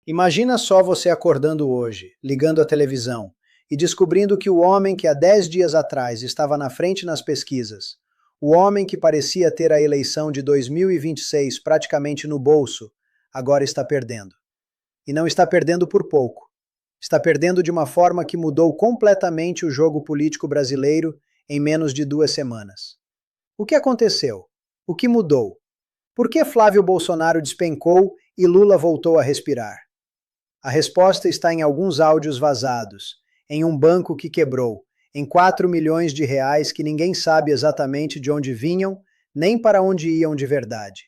Imagina só você acordando hoje, ligando a televisão e descobrindo que o homem que há 10 dias atrás estava na frente nas pesquisas, o homem que parecia ter a eleição de 2026 praticamente no bolso, agora está perdendo. E não está perdendo por pouco. Está perdendo de uma forma que mudou completamente o jogo político brasileiro em menos de 2 semanas. O que aconteceu? O que mudou? Por que Flávio Bolsonaro despencou e Lula voltou a respirar? A resposta está em alguns áudios vazados, em um banco que quebrou, em 4 milhões de reais que ninguém sabe exatamente de onde vinham, nem para onde iam de verdade.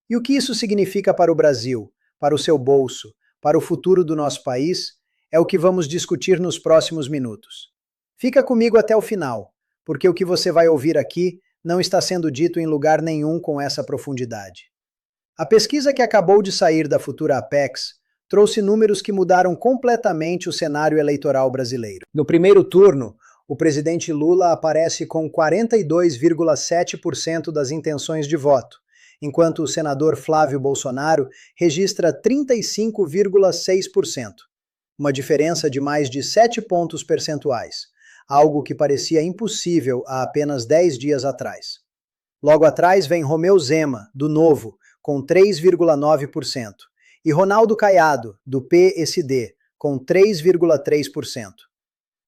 E o que isso significa para o Brasil, para o seu bolso, para o futuro do nosso país, é o que vamos discutir nos próximos minutos. Fica comigo até o final, porque o que você vai ouvir aqui não está sendo dito em lugar nenhum com essa profundidade. A pesquisa que acabou de sair da Futura Apex trouxe números que mudaram completamente o cenário eleitoral brasileiro. No primeiro turno, o presidente Lula aparece com 42,7% das intenções de voto, enquanto o senador Flávio Bolsonaro registra 35,6%, uma diferença de mais de 7 pontos percentuais, algo que parecia impossível há apenas 10 dias atrás. Logo atrás vem Romeu Zema, do Novo, com 3,9%. E Ronaldo Caiado, do PSD, com 3,3%.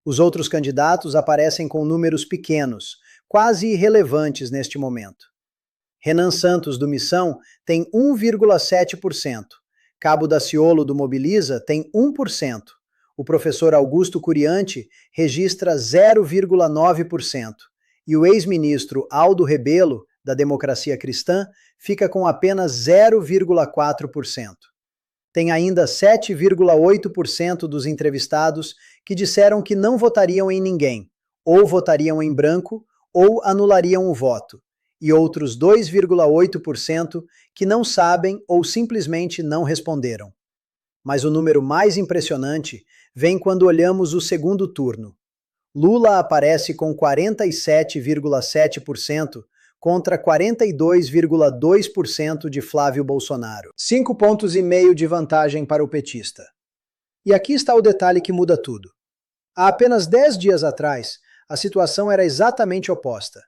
Os outros candidatos aparecem com números pequenos, quase irrelevantes neste momento. Renan Santos, do Missão, tem 1,7%. Cabo Daciolo, do Mobiliza, tem 1%. O professor Augusto Curiante registra 0,9%. E o ex-ministro Aldo Rebelo, da Democracia Cristã, fica com apenas 0,4%. Tem ainda 7,8% dos entrevistados que disseram que não votariam em ninguém, ou votariam em branco, ou anulariam o voto, e outros 2,8% que não sabem ou simplesmente não responderam. Mas o número mais impressionante vem quando olhamos o segundo turno. Lula aparece com 47,7%, contra 42,2% de Flávio Bolsonaro. 5,5 pontos de vantagem para o petista. E aqui está o detalhe que muda tudo. Há apenas 10 dias atrás, a situação era exatamente oposta.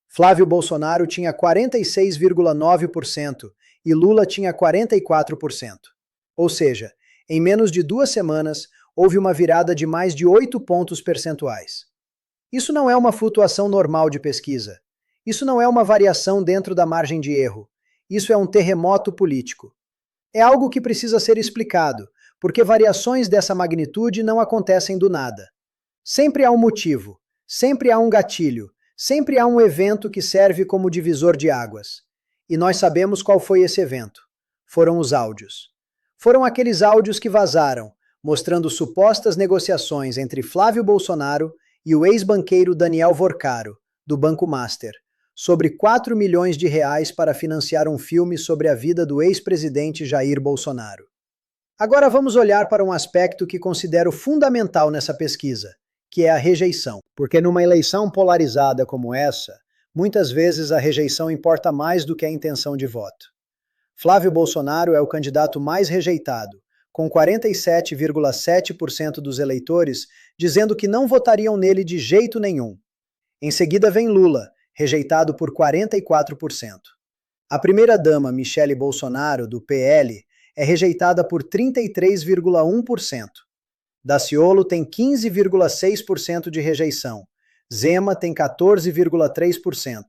Flávio Bolsonaro tinha 46,9% e Lula tinha 44%. Ou seja, em menos de 2 semanas, houve uma virada de mais de 8 pontos percentuais. Isso não é uma flutuação normal de pesquisa. Isso não é uma variação dentro da margem de erro. Isso é um terremoto político. É algo que precisa ser explicado, porque variações dessa magnitude não acontecem do nada. Sempre há um motivo, sempre há um gatilho, sempre há um evento que serve como divisor de águas. E nós sabemos qual foi esse evento. Foram os áudios. Foram aqueles áudios que vazaram, mostrando supostas negociações entre Flávio Bolsonaro e o ex-banqueiro Daniel Vorcaro, do Banco Master, sobre 4 milhões de reais para financiar um filme sobre a vida do ex-presidente Jair Bolsonaro. Agora vamos olhar para um aspecto que considero fundamental nessa pesquisa, que é a rejeição. Porque numa eleição polarizada como essa, muitas vezes a rejeição importa mais do que a intenção de voto. Flávio Bolsonaro é o candidato mais rejeitado, com 47,7% dos eleitores dizendo que não votariam nele de jeito nenhum. Em seguida vem Lula, rejeitado por 44%. A primeira-dama Michele Bolsonaro, do PL, é rejeitada por 33,1%. Daciolo tem 15,6% de rejeição. Zema tem 14,3%.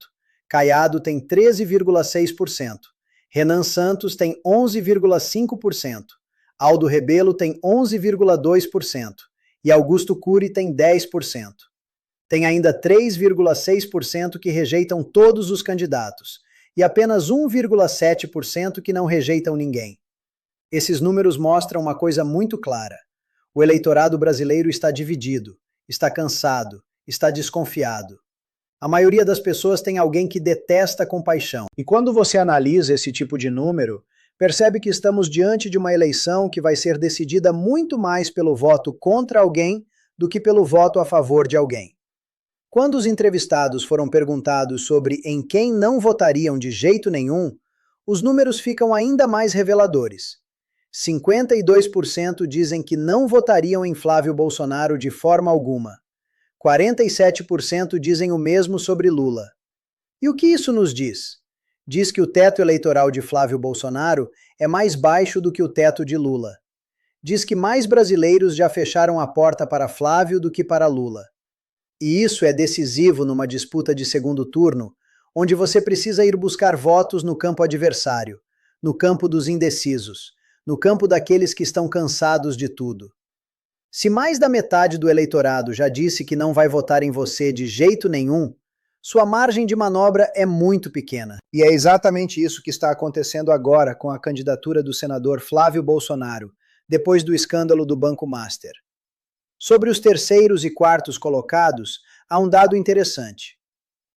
Caiado tem 13,6%. Renan Santos tem 11,5%. Aldo Rebelo tem 11,2%. E Augusto Cury tem 10%. Tem ainda 3,6% que rejeitam todos os candidatos e apenas 1,7% que não rejeitam ninguém. Esses números mostram uma coisa muito clara. O eleitorado brasileiro está dividido, está cansado, está desconfiado. A maioria das pessoas tem alguém que detesta com paixão. E quando você analisa esse tipo de número, percebe que estamos diante de uma eleição que vai ser decidida muito mais pelo voto contra alguém do que pelo voto a favor de alguém. Quando os entrevistados foram perguntados sobre em quem não votariam de jeito nenhum, os números ficam ainda mais reveladores. 52% dizem que não votariam em Flávio Bolsonaro de forma alguma. 47% dizem o mesmo sobre Lula. E o que isso nos diz? Diz que o teto eleitoral de Flávio Bolsonaro é mais baixo do que o teto de Lula. Diz que mais brasileiros já fecharam a porta para Flávio do que para Lula. E isso é decisivo numa disputa de segundo turno, onde você precisa ir buscar votos no campo adversário, no campo dos indecisos, no campo daqueles que estão cansados de tudo. Se mais da metade do eleitorado já disse que não vai votar em você de jeito nenhum, sua margem de manobra é muito pequena. E é exatamente isso que está acontecendo agora com a candidatura do senador Flávio Bolsonaro, depois do escândalo do Banco Master. Sobre os terceiros e quartos colocados, há um dado interessante.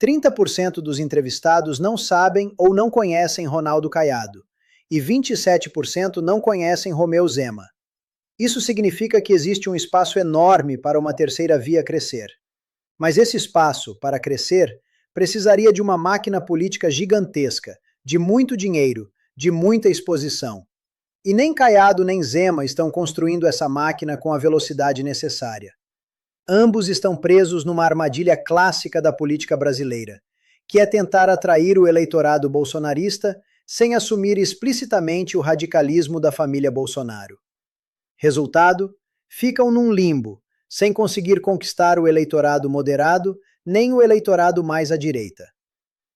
30% dos entrevistados não sabem ou não conhecem Ronaldo Caiado, e 27% não conhecem Romeu Zema. Isso significa que existe um espaço enorme para uma terceira via crescer. Mas esse espaço, para crescer, precisaria de uma máquina política gigantesca, de muito dinheiro, de muita exposição. E nem Caiado nem Zema estão construindo essa máquina com a velocidade necessária. Ambos estão presos numa armadilha clássica da política brasileira, que é tentar atrair o eleitorado bolsonarista sem assumir explicitamente o radicalismo da família Bolsonaro. Resultado, ficam num limbo, sem conseguir conquistar o eleitorado moderado, nem o eleitorado mais à direita.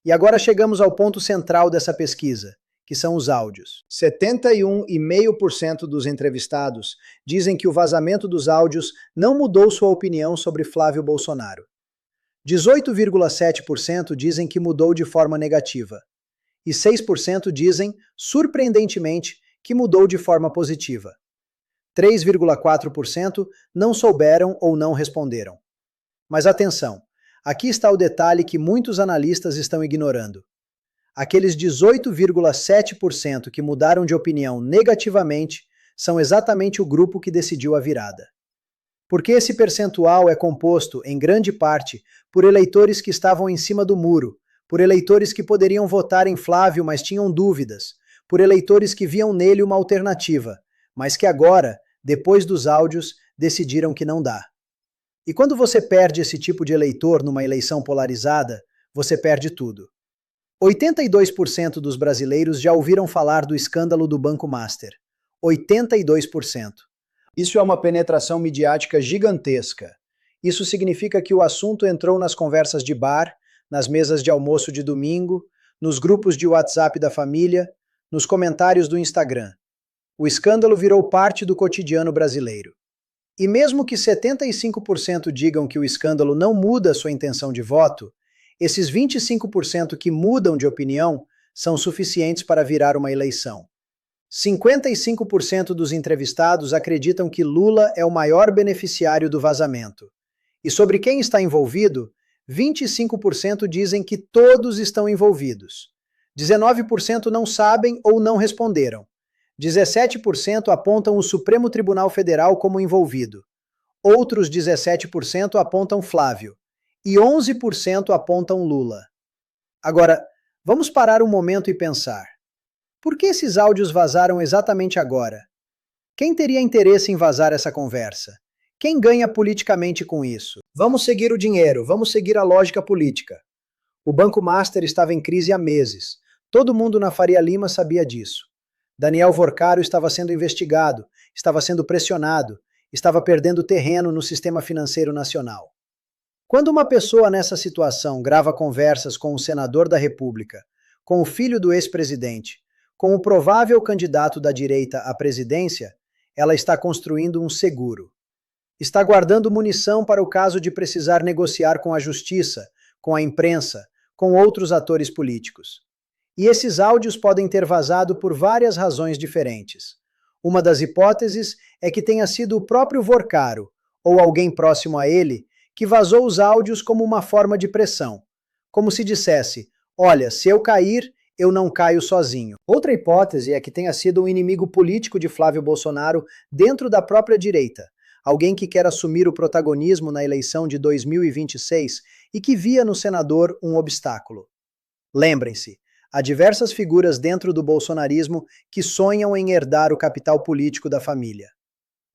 E agora chegamos ao ponto central dessa pesquisa, que são os áudios. 71,5% dos entrevistados dizem que o vazamento dos áudios não mudou sua opinião sobre Flávio Bolsonaro. 18,7% dizem que mudou de forma negativa. E 6% dizem, surpreendentemente, que mudou de forma positiva. 3,4% não souberam ou não responderam. Mas atenção, aqui está o detalhe que muitos analistas estão ignorando. Aqueles 18,7% que mudaram de opinião negativamente são exatamente o grupo que decidiu a virada. Porque esse percentual é composto, em grande parte, por eleitores que estavam em cima do muro, por eleitores que poderiam votar em Flávio, mas tinham dúvidas, por eleitores que viam nele uma alternativa, mas que agora, depois dos áudios, decidiram que não dá. E quando você perde esse tipo de eleitor numa eleição polarizada, você perde tudo. 82% dos brasileiros já ouviram falar do escândalo do Banco Master. 82%. Isso é uma penetração midiática gigantesca. Isso significa que o assunto entrou nas conversas de bar, nas mesas de almoço de domingo, nos grupos de WhatsApp da família, nos comentários do Instagram. O escândalo virou parte do cotidiano brasileiro. E mesmo que 75% digam que o escândalo não muda sua intenção de voto, esses 25% que mudam de opinião são suficientes para virar uma eleição. 55% dos entrevistados acreditam que Lula é o maior beneficiário do vazamento. E sobre quem está envolvido, 25% dizem que todos estão envolvidos. 19% não sabem ou não responderam. 17% apontam o Supremo Tribunal Federal como envolvido. Outros 17% apontam Flávio. E 11% apontam Lula. Agora, vamos parar um momento e pensar. Por que esses áudios vazaram exatamente agora? Quem teria interesse em vazar essa conversa? Quem ganha politicamente com isso? Vamos seguir o dinheiro, vamos seguir a lógica política. O Banco Master estava em crise há meses. Todo mundo na Faria Lima sabia disso. Daniel Vorcaro estava sendo investigado, estava sendo pressionado, estava perdendo terreno no sistema financeiro nacional. Quando uma pessoa nessa situação grava conversas com o senador da República, com o filho do ex-presidente, com o provável candidato da direita à presidência, ela está construindo um seguro. Está guardando munição para o caso de precisar negociar com a justiça, com a imprensa, com outros atores políticos. E esses áudios podem ter vazado por várias razões diferentes. Uma das hipóteses é que tenha sido o próprio Vorcaro, ou alguém próximo a ele, que vazou os áudios como uma forma de pressão. Como se dissesse, olha, se eu cair, eu não caio sozinho. Outra hipótese é que tenha sido um inimigo político de Flávio Bolsonaro dentro da própria direita, alguém que quer assumir o protagonismo na eleição de 2026 e que via no senador um obstáculo. Lembrem-se, há diversas figuras dentro do bolsonarismo que sonham em herdar o capital político da família.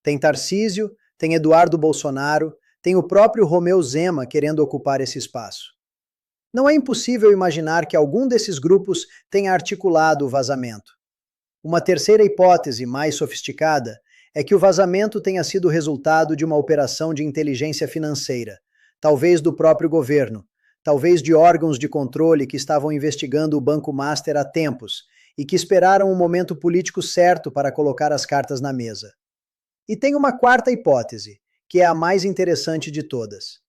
Tem Tarcísio, tem Eduardo Bolsonaro, tem o próprio Romeu Zema querendo ocupar esse espaço. Não é impossível imaginar que algum desses grupos tenha articulado o vazamento. Uma terceira hipótese, mais sofisticada, é que o vazamento tenha sido resultado de uma operação de inteligência financeira, talvez do próprio governo, talvez de órgãos de controle que estavam investigando o Banco Master há tempos e que esperaram o momento político certo para colocar as cartas na mesa. E tem uma quarta hipótese, que é a mais interessante de todas.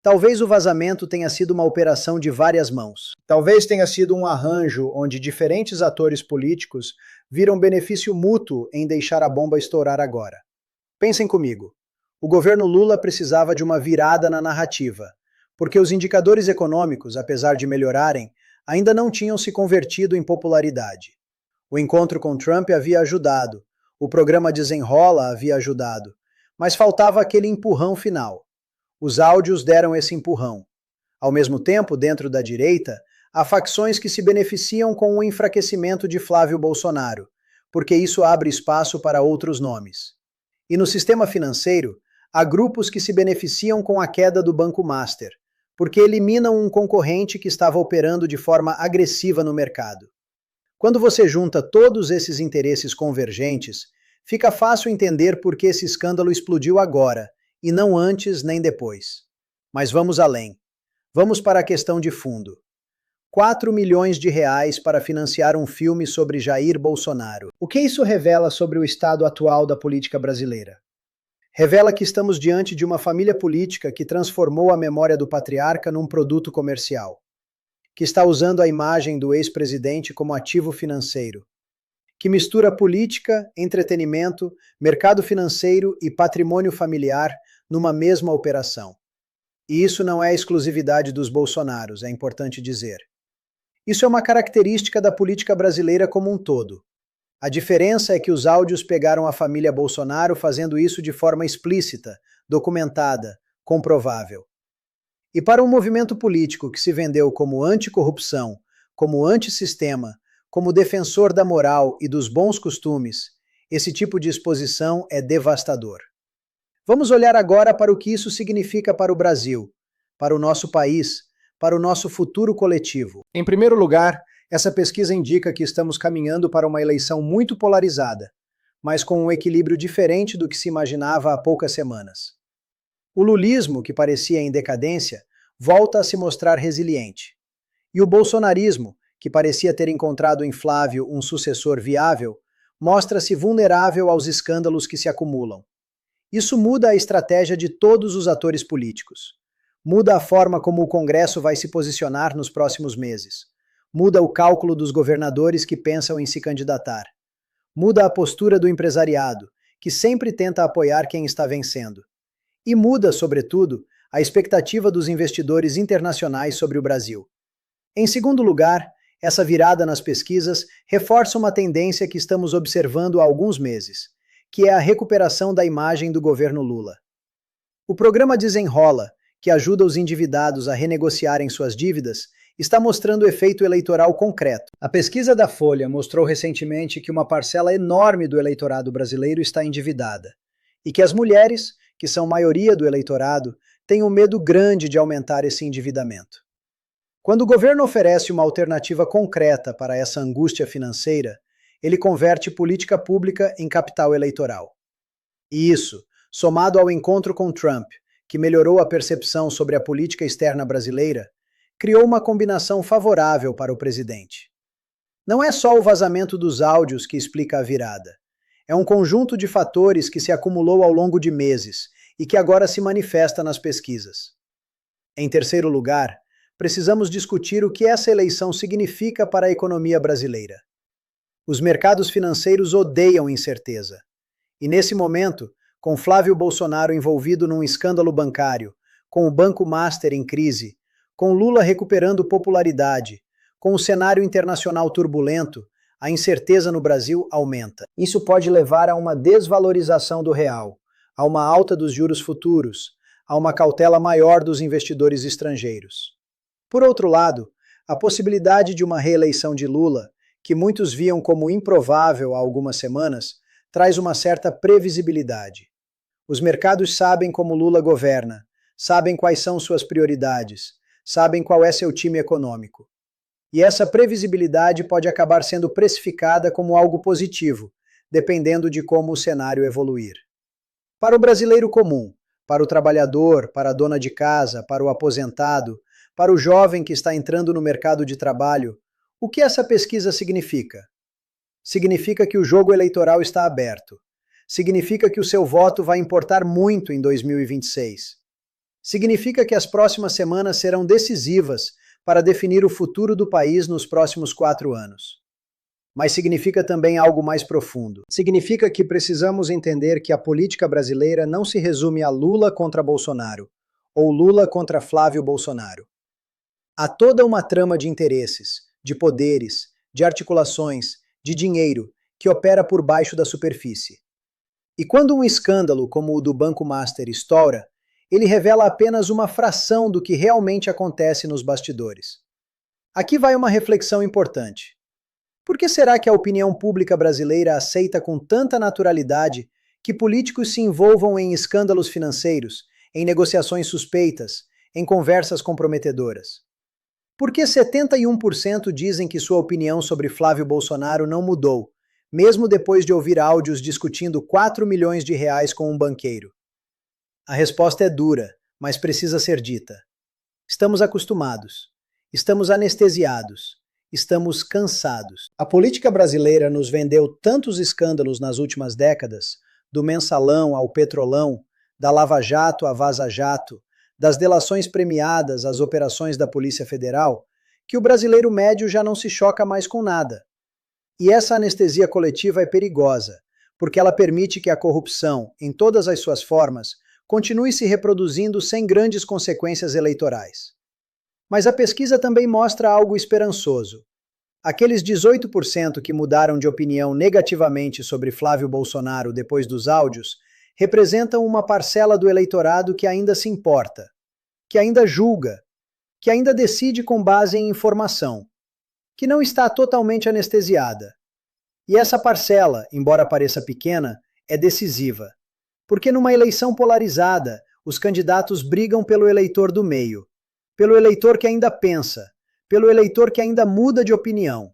Talvez o vazamento tenha sido uma operação de várias mãos. Talvez tenha sido um arranjo onde diferentes atores políticos viram benefício mútuo em deixar a bomba estourar agora. Pensem comigo. O governo Lula precisava de uma virada na narrativa, porque os indicadores econômicos, apesar de melhorarem, ainda não tinham se convertido em popularidade. O encontro com Trump havia ajudado, o programa Desenrola havia ajudado, mas faltava aquele empurrão final. Os áudios deram esse empurrão. Ao mesmo tempo, dentro da direita, há facções que se beneficiam com o enfraquecimento de Flávio Bolsonaro, porque isso abre espaço para outros nomes. E no sistema financeiro, há grupos que se beneficiam com a queda do Banco Master, porque eliminam um concorrente que estava operando de forma agressiva no mercado. Quando você junta todos esses interesses convergentes, fica fácil entender por que esse escândalo explodiu agora, e não antes nem depois. Mas vamos além. Vamos para a questão de fundo. 4 milhões de reais para financiar um filme sobre Jair Bolsonaro. O que isso revela sobre o estado atual da política brasileira? Revela que estamos diante de uma família política que transformou a memória do patriarca num produto comercial, que está usando a imagem do ex-presidente como ativo financeiro, que mistura política, entretenimento, mercado financeiro e patrimônio familiar numa mesma operação. E isso não é exclusividade dos Bolsonaros, é importante dizer. Isso é uma característica da política brasileira como um todo. A diferença é que os áudios pegaram a família Bolsonaro fazendo isso de forma explícita, documentada, comprovável. E para um movimento político que se vendeu como anticorrupção, como antissistema, como defensor da moral e dos bons costumes, esse tipo de exposição é devastador. Vamos olhar agora para o que isso significa para o Brasil, para o nosso país, para o nosso futuro coletivo. Em primeiro lugar, essa pesquisa indica que estamos caminhando para uma eleição muito polarizada, mas com um equilíbrio diferente do que se imaginava há poucas semanas. O lulismo, que parecia em decadência, volta a se mostrar resiliente. E o bolsonarismo, que parecia ter encontrado em Flávio um sucessor viável, mostra-se vulnerável aos escândalos que se acumulam. Isso muda a estratégia de todos os atores políticos. Muda a forma como o Congresso vai se posicionar nos próximos meses. Muda o cálculo dos governadores que pensam em se candidatar. Muda a postura do empresariado, que sempre tenta apoiar quem está vencendo. E muda, sobretudo, a expectativa dos investidores internacionais sobre o Brasil. Em segundo lugar, essa virada nas pesquisas reforça uma tendência que estamos observando há alguns meses, que é a recuperação da imagem do governo Lula. O programa Desenrola, que ajuda os endividados a renegociarem suas dívidas, está mostrando efeito eleitoral concreto. A pesquisa da Folha mostrou recentemente que uma parcela enorme do eleitorado brasileiro está endividada, e que as mulheres, que são maioria do eleitorado, têm um medo grande de aumentar esse endividamento. Quando o governo oferece uma alternativa concreta para essa angústia financeira, ele converte política pública em capital eleitoral. E isso, somado ao encontro com Trump, que melhorou a percepção sobre a política externa brasileira, criou uma combinação favorável para o presidente. Não é só o vazamento dos áudios que explica a virada. É um conjunto de fatores que se acumulou ao longo de meses e que agora se manifesta nas pesquisas. Em terceiro lugar, precisamos discutir o que essa eleição significa para a economia brasileira. Os mercados financeiros odeiam incerteza. E nesse momento, com Flávio Bolsonaro envolvido num escândalo bancário, com o Banco Master em crise, com Lula recuperando popularidade, com o cenário internacional turbulento, a incerteza no Brasil aumenta. Isso pode levar a uma desvalorização do real, a uma alta dos juros futuros, a uma cautela maior dos investidores estrangeiros. Por outro lado, A possibilidade de uma reeleição de Lula, que muitos viam como improvável há algumas semanas, traz uma certa previsibilidade. Os mercados sabem como Lula governa, sabem quais são suas prioridades, sabem qual é seu time econômico. E essa previsibilidade pode acabar sendo precificada como algo positivo, dependendo de como o cenário evoluir. Para o brasileiro comum, para o trabalhador, para a dona de casa, para o aposentado, para o jovem que está entrando no mercado de trabalho, o que essa pesquisa significa? Significa que o jogo eleitoral está aberto. Significa que o seu voto vai importar muito em 2026. Significa que as próximas semanas serão decisivas para definir o futuro do país nos próximos 4 anos. Mas significa também algo mais profundo. Significa que precisamos entender que a política brasileira não se resume a Lula contra Bolsonaro, ou Lula contra Flávio Bolsonaro. Há toda uma trama de interesses, de poderes, de articulações, de dinheiro, que opera por baixo da superfície. E quando um escândalo como o do Banco Master estoura, ele revela apenas uma fração do que realmente acontece nos bastidores. Aqui vai uma reflexão importante. Por que será que a opinião pública brasileira aceita com tanta naturalidade que políticos se envolvam em escândalos financeiros, em negociações suspeitas, em conversas comprometedoras? Por que 71% dizem que sua opinião sobre Flávio Bolsonaro não mudou, mesmo depois de ouvir áudios discutindo 4 milhões de reais com um banqueiro? A resposta é dura, mas precisa ser dita. Estamos acostumados, estamos anestesiados, estamos cansados. A política brasileira nos vendeu tantos escândalos nas últimas décadas, do mensalão ao petrolão, da Lava Jato à Vaza Jato, das delações premiadas às operações da Polícia Federal, que o brasileiro médio já não se choca mais com nada. E essa anestesia coletiva é perigosa, porque ela permite que a corrupção, em todas as suas formas, continue se reproduzindo sem grandes consequências eleitorais. Mas a pesquisa também mostra algo esperançoso. Aqueles 18% que mudaram de opinião negativamente sobre Flávio Bolsonaro depois dos áudios representam uma parcela do eleitorado que ainda se importa, que ainda julga, que ainda decide com base em informação, que não está totalmente anestesiada. E essa parcela, embora pareça pequena, é decisiva. Porque numa eleição polarizada, os candidatos brigam pelo eleitor do meio, pelo eleitor que ainda pensa, pelo eleitor que ainda muda de opinião.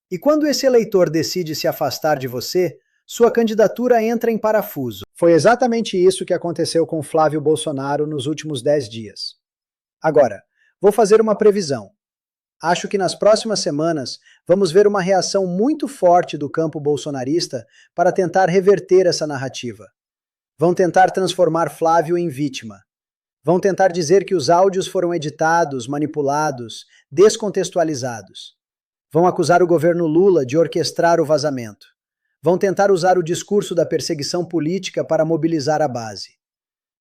E quando esse eleitor decide se afastar de você, sua candidatura entra em parafuso. Foi exatamente isso que aconteceu com Flávio Bolsonaro nos últimos 10 dias. Agora, vou fazer uma previsão. Acho que nas próximas semanas vamos ver uma reação muito forte do campo bolsonarista para tentar reverter essa narrativa. Vão tentar transformar Flávio em vítima. Vão tentar dizer que os áudios foram editados, manipulados, descontextualizados. Vão acusar o governo Lula de orquestrar o vazamento. Vão tentar usar o discurso da perseguição política para mobilizar a base.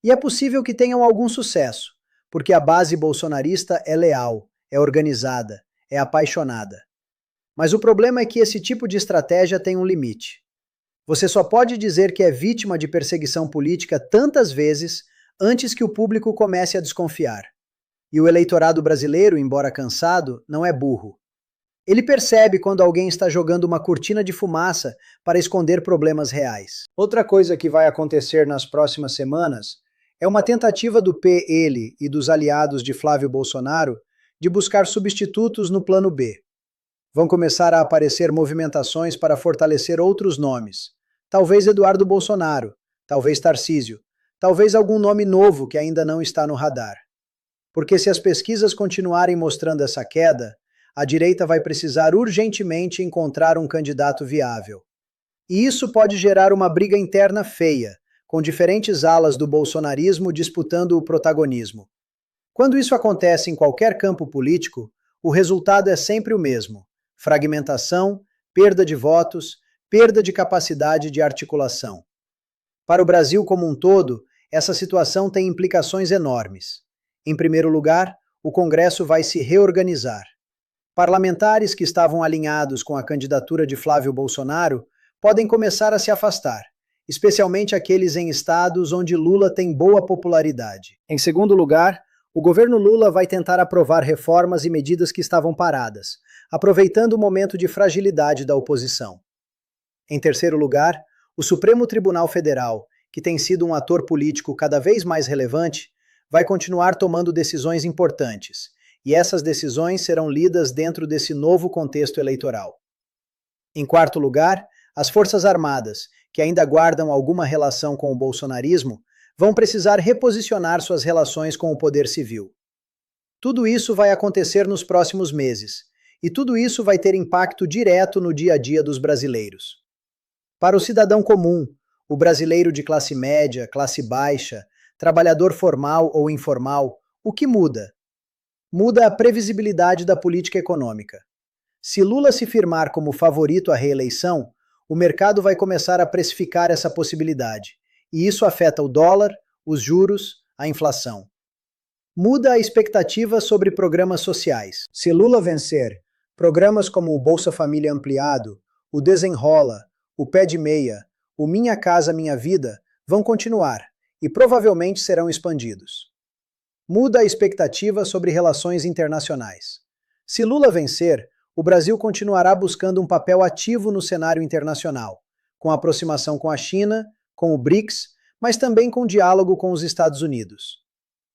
E é possível que tenham algum sucesso, porque a base bolsonarista é leal, é organizada, é apaixonada. Mas o problema é que esse tipo de estratégia tem um limite. Você só pode dizer que é vítima de perseguição política tantas vezes antes que o público comece a desconfiar. E o eleitorado brasileiro, embora cansado, não é burro. Ele percebe quando alguém está jogando uma cortina de fumaça para esconder problemas reais. Outra coisa que vai acontecer nas próximas semanas é uma tentativa do PL e dos aliados de Flávio Bolsonaro de buscar substitutos no plano B. Vão começar a aparecer movimentações para fortalecer outros nomes. Talvez Eduardo Bolsonaro, talvez Tarcísio, talvez algum nome novo que ainda não está no radar. Porque se as pesquisas continuarem mostrando essa queda, a direita vai precisar urgentemente encontrar um candidato viável. E isso pode gerar uma briga interna feia, com diferentes alas do bolsonarismo disputando o protagonismo. Quando isso acontece em qualquer campo político, o resultado é sempre o mesmo: fragmentação, perda de votos, perda de capacidade de articulação. Para o Brasil como um todo, essa situação tem implicações enormes. Em primeiro lugar, o Congresso vai se reorganizar. Parlamentares que estavam alinhados com a candidatura de Flávio Bolsonaro podem começar a se afastar, especialmente aqueles em estados onde Lula tem boa popularidade. Em segundo lugar, O governo Lula vai tentar aprovar reformas e medidas que estavam paradas, aproveitando o momento de fragilidade da oposição. Em terceiro lugar, o Supremo Tribunal Federal, que tem sido um ator político cada vez mais relevante, vai continuar tomando decisões importantes, e essas decisões serão lidas dentro desse novo contexto eleitoral. Em quarto lugar, as Forças Armadas, que ainda guardam alguma relação com o bolsonarismo, vão precisar reposicionar suas relações com o poder civil. Tudo isso vai acontecer nos próximos meses, e tudo isso vai ter impacto direto no dia a dia dos brasileiros. Para o cidadão comum, o brasileiro de classe média, classe baixa, trabalhador formal ou informal, o que muda? Muda a previsibilidade da política econômica. Se Lula se firmar como favorito à reeleição, o mercado vai começar a precificar essa possibilidade, e isso afeta o dólar, os juros, a inflação. Muda a expectativa sobre programas sociais. Se Lula vencer, programas como o Bolsa Família Ampliado, o Desenrola, o Pé de Meia, o Minha Casa Minha Vida vão continuar e provavelmente serão expandidos. Muda a expectativa sobre relações internacionais. Se Lula vencer, o Brasil continuará buscando um papel ativo no cenário internacional, com aproximação com a China, com o BRICS, mas também com diálogo com os Estados Unidos.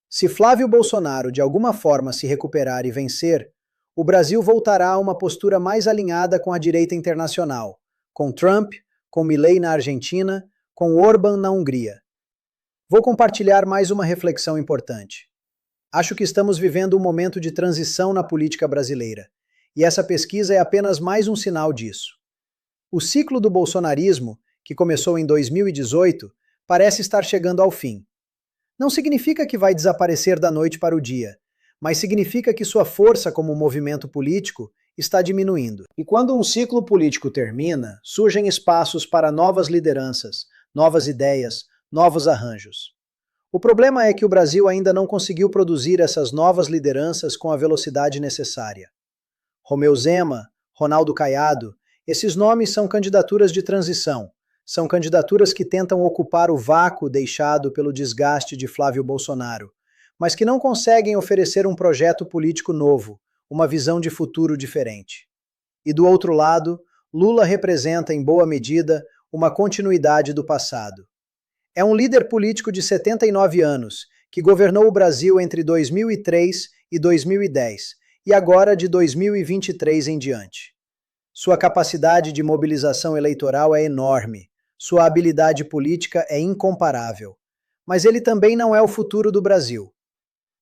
Se Flávio Bolsonaro de alguma forma se recuperar e vencer, o Brasil voltará a uma postura mais alinhada com a direita internacional, com Trump, com Milei na Argentina, com Orbán na Hungria. Vou compartilhar mais uma reflexão importante. Acho que estamos vivendo um momento de transição na política brasileira, e essa pesquisa é apenas mais um sinal disso. O ciclo do bolsonarismo, que começou em 2018, parece estar chegando ao fim. Não significa que vai desaparecer da noite para o dia, mas significa que sua força como movimento político está diminuindo. E quando um ciclo político termina, surgem espaços para novas lideranças, novas ideias, novos arranjos. O problema é que o Brasil ainda não conseguiu produzir essas novas lideranças com a velocidade necessária. Romeu Zema, Ronaldo Caiado, esses nomes são candidaturas de transição, são candidaturas que tentam ocupar o vácuo deixado pelo desgaste de Flávio Bolsonaro, mas que não conseguem oferecer um projeto político novo, uma visão de futuro diferente. E do outro lado, Lula representa, em boa medida, uma continuidade do passado. É um líder político de 79 anos, que governou o Brasil entre 2003 e 2010, e agora de 2023 em diante. Sua capacidade de mobilização eleitoral é enorme, sua habilidade política é incomparável. Mas ele também não é o futuro do Brasil.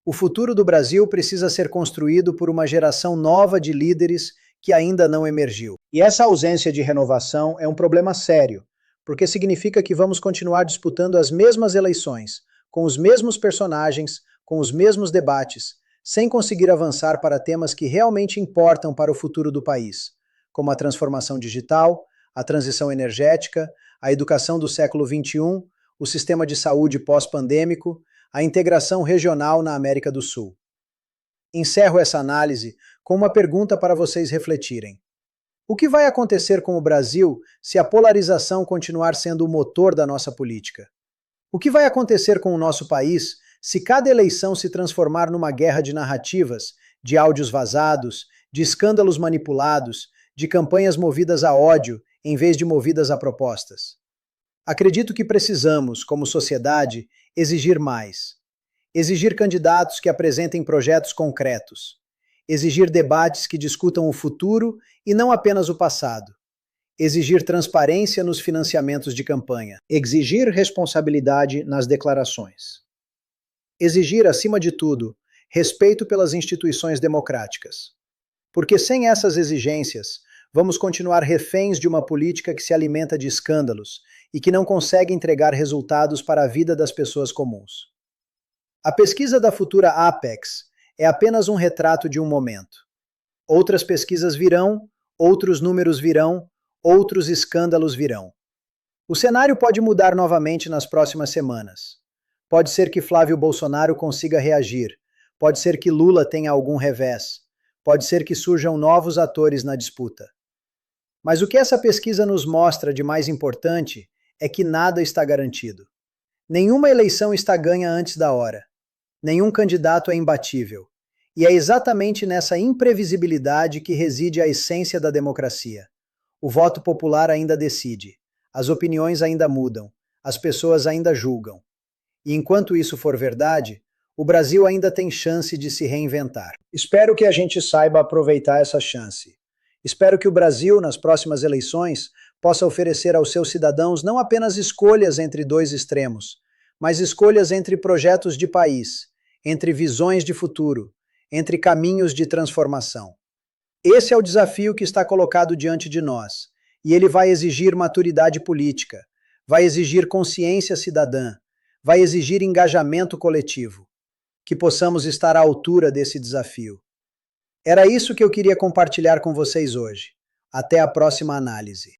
O futuro do Brasil precisa ser construído por uma geração nova de líderes que ainda não emergiu. E essa ausência de renovação é um problema sério, porque significa que vamos continuar disputando as mesmas eleições, com os mesmos personagens, com os mesmos debates, sem conseguir avançar para temas que realmente importam para o futuro do país, como a transformação digital, a transição energética, a educação do século XXI, o sistema de saúde pós-pandêmico, a integração regional na América do Sul. Encerro essa análise com uma pergunta para vocês refletirem. O que vai acontecer com o Brasil se a polarização continuar sendo o motor da nossa política? O que vai acontecer com o nosso país se cada eleição se transformar numa guerra de narrativas, de áudios vazados, de escândalos manipulados, de campanhas movidas a ódio em vez de movidas a propostas? Acredito que precisamos, como sociedade, exigir mais. Exigir candidatos que apresentem projetos concretos. Exigir debates que discutam o futuro e não apenas o passado. Exigir transparência nos financiamentos de campanha. Exigir responsabilidade nas declarações. Exigir, acima de tudo, respeito pelas instituições democráticas. Porque sem essas exigências, vamos continuar reféns de uma política que se alimenta de escândalos e que não consegue entregar resultados para a vida das pessoas comuns. A pesquisa da futura Apex é apenas um retrato de um momento. Outras pesquisas virão, outros números virão, outros escândalos virão. O cenário pode mudar novamente nas próximas semanas. Pode ser que Flávio Bolsonaro consiga reagir, pode ser que Lula tenha algum revés, pode ser que surjam novos atores na disputa. Mas o que essa pesquisa nos mostra de mais importante é que nada está garantido. Nenhuma eleição está ganha antes da hora. Nenhum candidato é imbatível. E é exatamente nessa imprevisibilidade que reside a essência da democracia. O voto popular ainda decide, as opiniões ainda mudam, as pessoas ainda julgam. E enquanto isso for verdade, o Brasil ainda tem chance de se reinventar. Espero que a gente saiba aproveitar essa chance. Espero que o Brasil, nas próximas eleições, possa oferecer aos seus cidadãos não apenas escolhas entre dois extremos, mas escolhas entre projetos de país, entre visões de futuro, entre caminhos de transformação. Esse é o desafio que está colocado diante de nós, e ele vai exigir maturidade política, vai exigir consciência cidadã, vai exigir engajamento coletivo. Que possamos estar à altura desse desafio. Era isso que eu queria compartilhar com vocês hoje. Até a próxima análise.